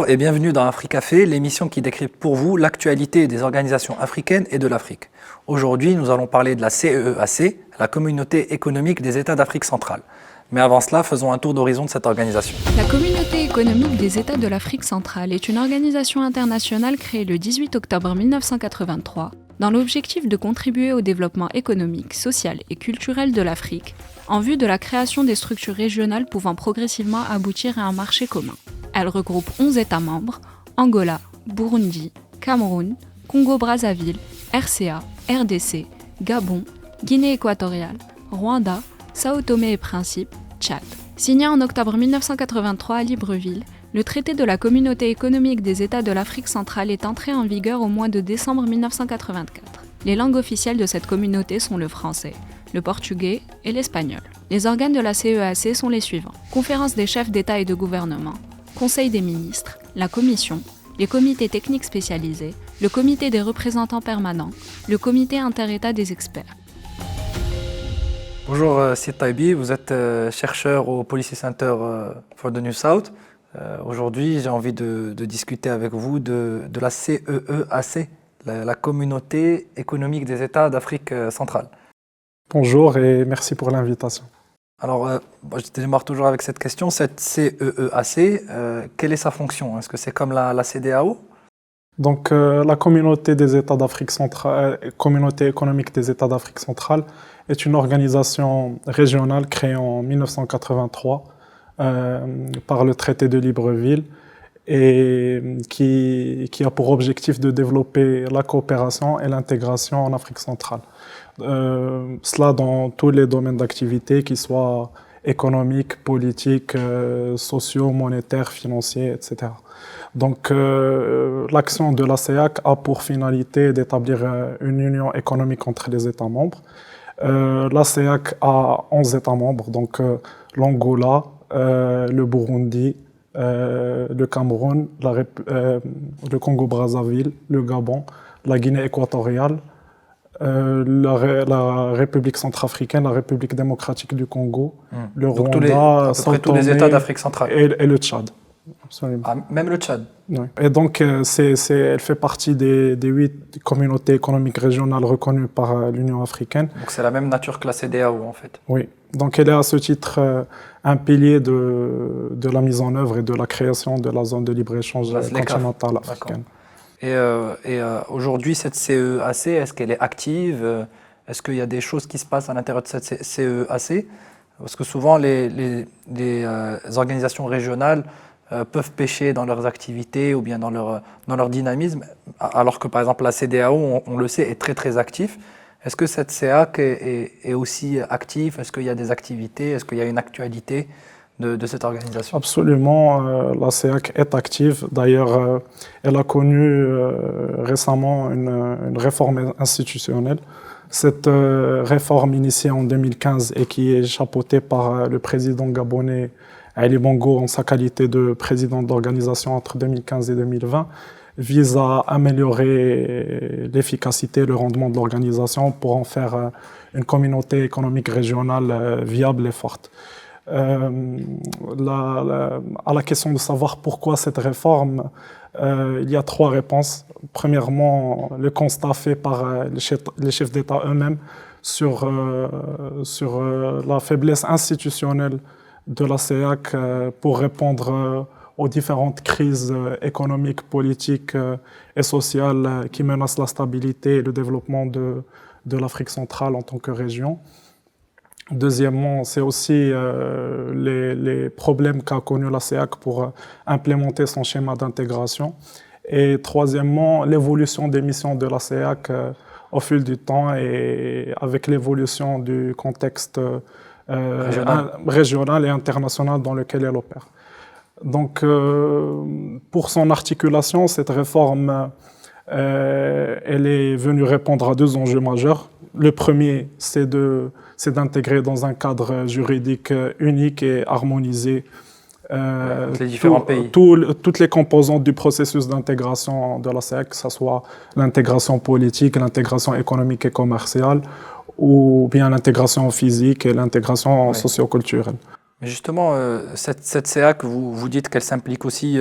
Bonjour et bienvenue dans AfriCafé, l'émission qui décrypte pour vous l'actualité des organisations africaines et de l'Afrique. Aujourd'hui, nous allons parler de la CEEAC, la Communauté économique des États d'Afrique centrale. Mais avant cela, faisons un tour d'horizon de cette organisation. La Communauté économique des États de l'Afrique centrale est une organisation internationale créée le 18 octobre 1983 dans l'objectif de contribuer au développement économique, social et culturel de l'Afrique en vue de la création des structures régionales pouvant progressivement aboutir à un marché commun. Elle regroupe 11 États membres, Angola, Burundi, Cameroun, Congo-Brazzaville, RCA, RDC, Gabon, Guinée équatoriale, Rwanda, Sao Tomé et Principe, Tchad. Signé en octobre 1983 à Libreville, le traité de la Communauté économique des États de l'Afrique centrale est entré en vigueur au mois de décembre 1984. Les langues officielles de cette communauté sont le français, le portugais et l'espagnol. Les organes de la CEEAC sont les suivants: Conférence des chefs d'État et de gouvernement, Conseil des ministres, la Commission, les comités techniques spécialisés, le comité des représentants permanents, le comité inter-État des experts. Bonjour Siet Taibi, vous êtes chercheur au Policy Center for the New South. Aujourd'hui, j'ai envie de discuter avec vous de la CEEAC, la Communauté économique des États d'Afrique centrale. Bonjour et merci pour l'invitation. Alors, je démarre toujours avec cette question. Cette CEEAC, quelle est sa fonction? Est-ce que c'est comme la CEDEAO? Donc, la Communauté des États d'Afrique centrale, Communauté économique des États d'Afrique centrale est une organisation régionale créée en 1983 par le traité de Libreville et qui a pour objectif de développer la coopération et l'intégration en Afrique centrale. Cela dans tous les domaines d'activité, qu'ils soient économiques, politiques, sociaux, monétaires, financiers, etc. Donc, l'action de la CEEAC a pour finalité d'établir une union économique entre les États membres. La CEEAC a 11 États membres, donc l'Angola, le Burundi, le Cameroun, le Congo-Brazzaville, le Gabon, la Guinée équatoriale, la République centrafricaine, la République démocratique du Congo, le Rwanda, à peu près tous les États d'Afrique centrale. Et le Tchad. Absolument. Ah, même le Tchad. Oui. Et donc, elle fait partie des 8 communautés économiques régionales reconnues par l'Union africaine. Donc c'est la même nature que la CEDEAO en fait. Oui. Donc elle est à ce titre un pilier de la mise en œuvre et de la création de la zone de libre-échange continentale africaine. Et aujourd'hui, cette CEEAC, est-ce qu'elle est active? Est-ce qu'il y a des choses qui se passent à l'intérieur de cette CEEAC? Parce que souvent, les organisations régionales peuvent pêcher dans leurs activités ou bien dans leur dynamisme, alors que par exemple la CEDEAO, on le sait, est très très active. Est-ce que cette CEEAC est aussi active? Est-ce qu'il y a des activités? Est-ce qu'il y a une actualité de cette organisation? Absolument, la CEEAC est active. D'ailleurs, elle a connu récemment une réforme institutionnelle. Cette réforme initiée en 2015 et qui est chapeautée par le président gabonais Ali Bongo en sa qualité de président de l'organisation entre 2015 et 2020, vise à améliorer l'efficacité, le rendement de l'organisation pour en faire une communauté économique régionale viable et forte. À la question de savoir pourquoi cette réforme, il y a 3 réponses. Premièrement, le constat fait par les chefs d'État eux-mêmes sur la faiblesse institutionnelle de la CEEAC pour répondre aux différentes crises économiques, politiques et sociales qui menacent la stabilité et le développement de l'Afrique centrale en tant que région. Deuxièmement, c'est aussi les problèmes qu'a connus la CEEAC pour implémenter son schéma d'intégration. Et troisièmement, l'évolution des missions de la CEEAC au fil du temps et avec l'évolution du contexte régional et international dans lequel elle opère. Donc, pour son articulation, cette réforme, elle est venue répondre à 2 enjeux majeurs. Le premier, c'est d'intégrer dans un cadre juridique unique et harmonisé les différents pays. Toutes les composantes du processus d'intégration de la CEEAC, que ce soit l'intégration politique, l'intégration économique et commerciale, ou bien l'intégration physique et l'intégration socioculturelle. Mais justement, cette CEAC, vous dites qu'elle s'implique aussi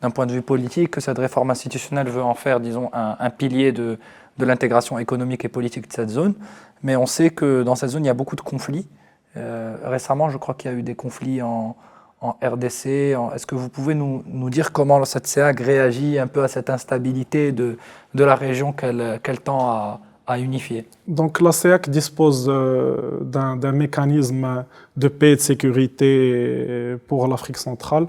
d'un point de vue politique, que cette réforme institutionnelle veut en faire, disons, un pilier de l'intégration économique et politique de cette zone. Mais on sait que dans cette zone, il y a beaucoup de conflits. Récemment, je crois qu'il y a eu des conflits en RDC. Est-ce que vous pouvez nous dire comment cette CEAC réagit un peu à cette instabilité de la région qu'elle tend à unifier? Donc la CEAC dispose d'un mécanisme de paix et de sécurité pour l'Afrique centrale,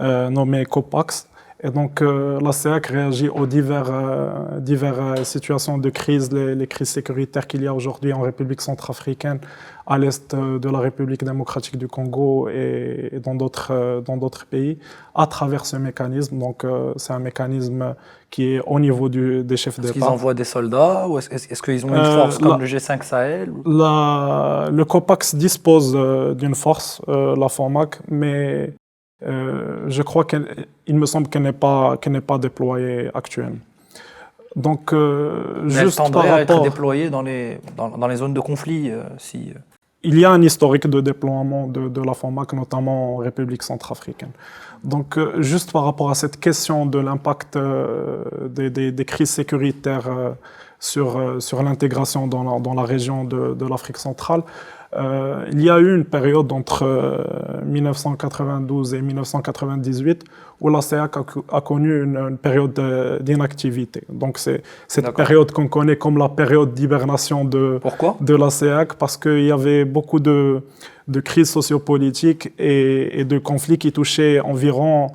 nommé COPAX. Et donc la CEAC réagit aux diverses situations de crise, les crises sécuritaires qu'il y a aujourd'hui en République centrafricaine, à l'est de la République démocratique du Congo et dans d'autres pays, à travers ce mécanisme. Donc c'est un mécanisme qui est au niveau des chefs d'État. Est-ce qu'ils envoient des soldats ou est-ce qu'ils ont une force comme le G5 Sahel? Le COPAX dispose d'une force, la FOMAC, mais je crois qu'il me semble qu'elle n'est pas déployée actuellement. Donc, juste elle tendrait à être déployée dans les zones de conflit si... Il y a un historique de déploiement de la FOMAC, notamment en République centrafricaine. Donc, juste par rapport à cette question de l'impact des crises sécuritaires sur l'intégration dans la région de l'Afrique centrale, il y a eu une période entre 1992 et 1998 où la CEAC a connu une période d'inactivité. Donc c'est cette période qu'on connaît comme la période d'hibernation de la CEAC, parce qu'il y avait beaucoup de crises sociopolitiques et de conflits qui touchaient environ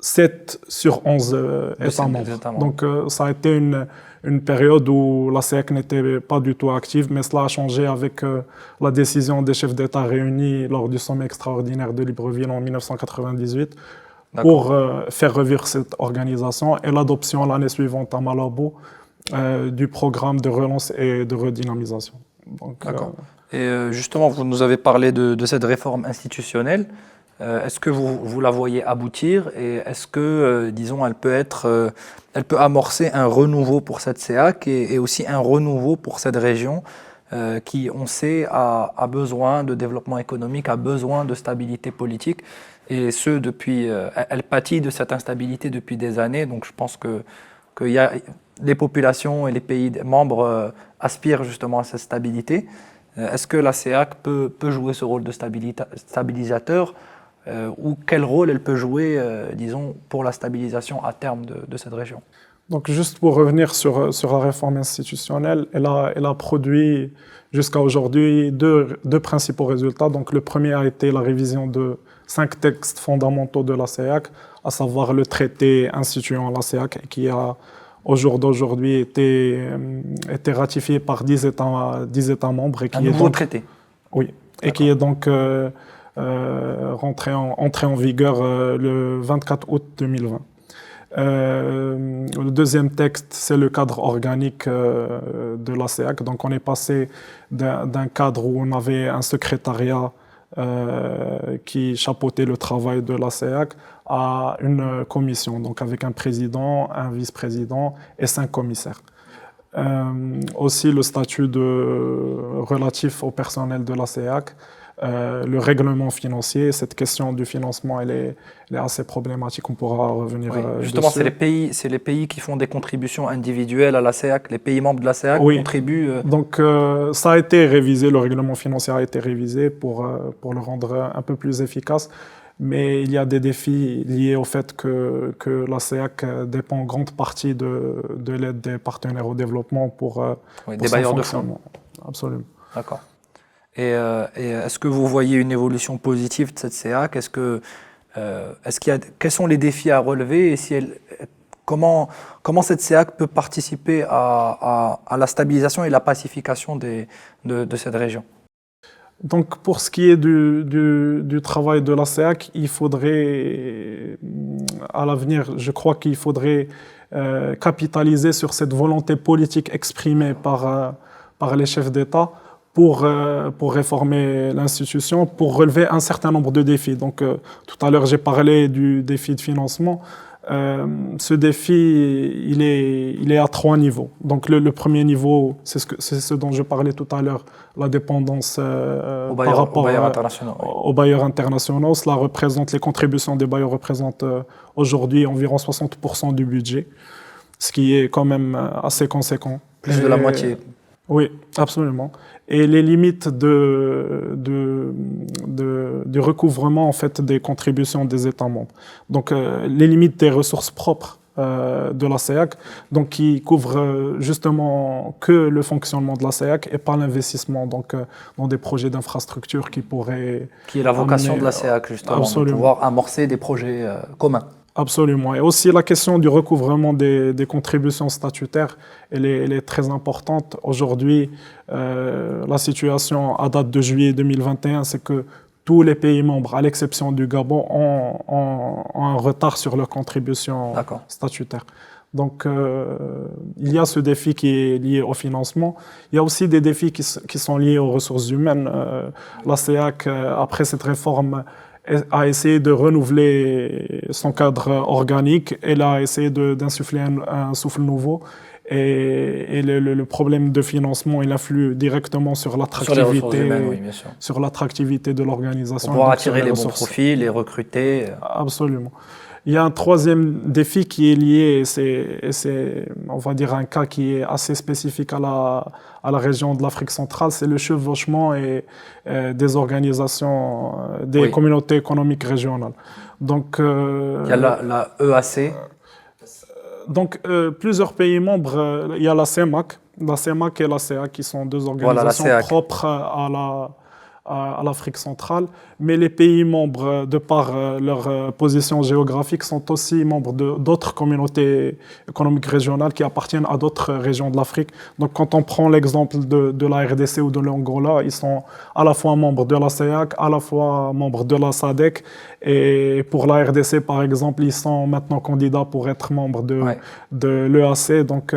7 sur 11 États membres. Donc ça a été une période où la CEAC n'était pas du tout active, mais cela a changé avec la décision des chefs d'État réunis lors du sommet extraordinaire de Libreville en 1998 pour faire revivre cette organisation et l'adoption l'année suivante à Malabo du programme de relance et de redynamisation. D'accord. Et justement, vous nous avez parlé de cette réforme institutionnelle. Est-ce que vous la voyez aboutir et est-ce que, disons, elle peut amorcer un renouveau pour cette CEAC et aussi un renouveau pour cette région qui, on sait, a besoin de développement économique, a besoin de stabilité politique et ce depuis, elle pâtit de cette instabilité depuis des années. Donc je pense que les populations et les pays membres aspirent justement à cette stabilité. Est-ce que la CEAC peut jouer ce rôle de stabilisateur ou quel rôle elle peut jouer, disons, pour la stabilisation à terme de cette région? Donc, juste pour revenir sur la réforme institutionnelle, elle a produit jusqu'à aujourd'hui deux principaux résultats. Donc, le premier a été la révision de 5 textes fondamentaux de la CEAC, à savoir le traité instituant la CEAC, qui a au jour d'aujourd'hui été ratifié par 10 États membres. Et qui un nouveau traité? Oui, et qui est donc entré en vigueur le 24 août 2020. Le deuxième texte, c'est le cadre organique de la CEAC. Donc on est passé d'un cadre où on avait un secrétariat qui chapeautait le travail de la CEAC à une commission, donc avec un président, un vice-président et 5 commissaires. Aussi le statut relatif au personnel de la CEAC, le règlement financier, cette question du financement, elle est assez problématique, on pourra revenir justement, dessus. c'est les pays qui font des contributions individuelles à la CEAC, les pays membres de la CEAC contribuent. Donc ça a été révisé, le règlement financier a été révisé pour le rendre un peu plus efficace, mais il y a des défis liés au fait que la CEAC dépend en grande partie de l'aide des partenaires au développ pour des bailleurs de fonds. Absolument. D'accord. Et est-ce que vous voyez une évolution positive de cette CEAC? Quels sont les défis à relever et comment cette CEAC peut participer à la stabilisation et la pacification de cette région? Donc pour ce qui est du travail de la CEAC, il faudrait, à l'avenir, je crois qu'il faudrait capitaliser sur cette volonté politique exprimée par les chefs d'État pour réformer l'institution, pour relever un certain nombre de défis. Donc, tout à l'heure, j'ai parlé du défi de financement. Ce défi, il est à 3 niveaux. Donc le premier niveau, c'est ce dont je parlais tout à l'heure, la dépendance par rapport aux bailleurs internationaux. Oui. aux bailleurs internationaux. Cela représente, les contributions des bailleurs représentent aujourd'hui environ 60% du budget, ce qui est quand même assez conséquent. Plus de la moitié. Oui, absolument. Et les limites du recouvrement en fait des contributions des États membres. Donc les limites des ressources propres de la CEAC, donc qui couvrent justement que le fonctionnement de la CEAC et pas l'investissement donc dans des projets d'infrastructure qui pourraient qui est la vocation de la CEAC justement, de pouvoir amorcer des projets communs. Absolument. Et aussi la question du recouvrement des contributions statutaires, elle est très importante. Aujourd'hui, la situation à date de juillet 2021, c'est que tous les pays membres, à l'exception du Gabon, ont un retard sur leurs contributions statutaires. Donc, il y a ce défi qui est lié au financement. Il y a aussi des défis qui sont liés aux ressources humaines. La CEAC, après cette réforme, a essayé de renouveler son cadre organique. Elle a essayé d'insuffler un souffle nouveau. Et le problème de financement, il influe directement sur l'attractivité, sur l'attractivité de l'organisation. Pour pouvoir attirer les bons profils, les recruter. Absolument. Il y a un troisième défi qui est lié, et c'est, on va dire, un cas qui est assez spécifique à la région de l'Afrique centrale, c'est le chevauchement des organisations, des communautés économiques régionales. Donc, il y a la EAC. Donc, plusieurs pays membres, il y a la CEMAC et la CEAC qui sont deux organisations propres à l'Afrique centrale, mais les pays membres, de par leur position géographique, sont aussi membres d'autres communautés économiques régionales qui appartiennent à d'autres régions de l'Afrique. Donc quand on prend l'exemple de la RDC ou de l'Angola, ils sont à la fois membres de la CEAC, à la fois membres de la SADC, et pour la RDC par exemple, ils sont maintenant candidats pour être membres de l'EAC. Donc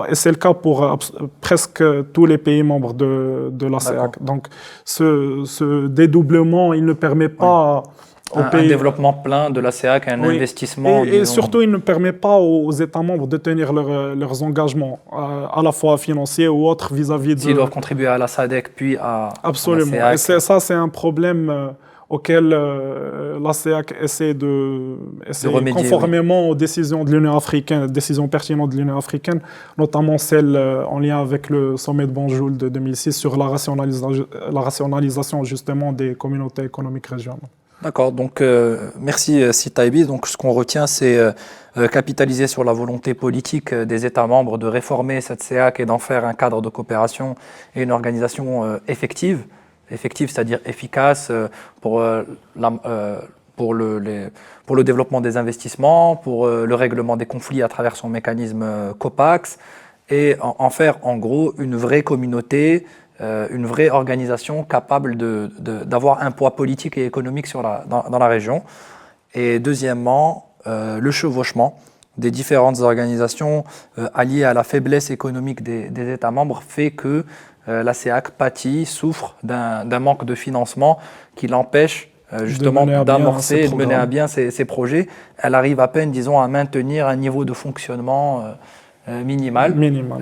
et c'est le cas pour presque tous les pays membres de la CEAC. Donc ce dédoublement, il ne permet pas aux pays... Un développement plein de la CEAC, un investissement... Et surtout, il ne permet pas aux États membres de tenir leurs engagements, à la fois financiers ou autres vis-à-vis de... S'ils doivent contribuer à la SADC, puis à Absolument. la CEAC. Et ça, c'est un problème auquel la CEAC essaie de remédier, conformément aux décisions de l'Union africaine, décisions pertinentes de l'Union africaine, notamment celle en lien avec le sommet de Banjul de 2006 sur la rationalisation justement des communautés économiques régionales. D'accord, donc merci Sitaibi. Donc ce qu'on retient, c'est capitaliser sur la volonté politique des États membres de réformer cette CEAC et d'en faire un cadre de coopération et une organisation effective, c'est-à-dire efficace pour le développement des investissements, pour le règlement des conflits à travers son mécanisme COPAX, et en faire en gros une vraie communauté, une vraie organisation capable d'avoir un poids politique et économique dans la région. Et deuxièmement, le chevauchement des différentes organisations alliées à la faiblesse économique des États membres fait que la CEAC pâtit, souffre d'un manque de financement qui l'empêche justement d'amorcer et de mener à bien ces projets. Elle arrive à peine, disons, à maintenir un niveau de fonctionnement minimal,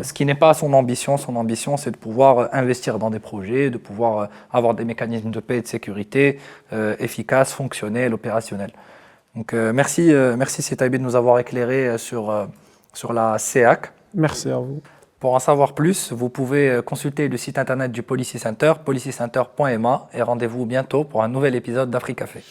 ce qui n'est pas son ambition. Son ambition, c'est de pouvoir investir dans des projets, de pouvoir avoir des mécanismes de paix et de sécurité efficaces, fonctionnels, opérationnels. Donc merci Sitaibi de nous avoir éclairé sur la CEAC. Merci à vous. Pour en savoir plus, vous pouvez consulter le site internet du Policy Center, policycenter.ma, et rendez-vous bientôt pour un nouvel épisode d'Afrique Café.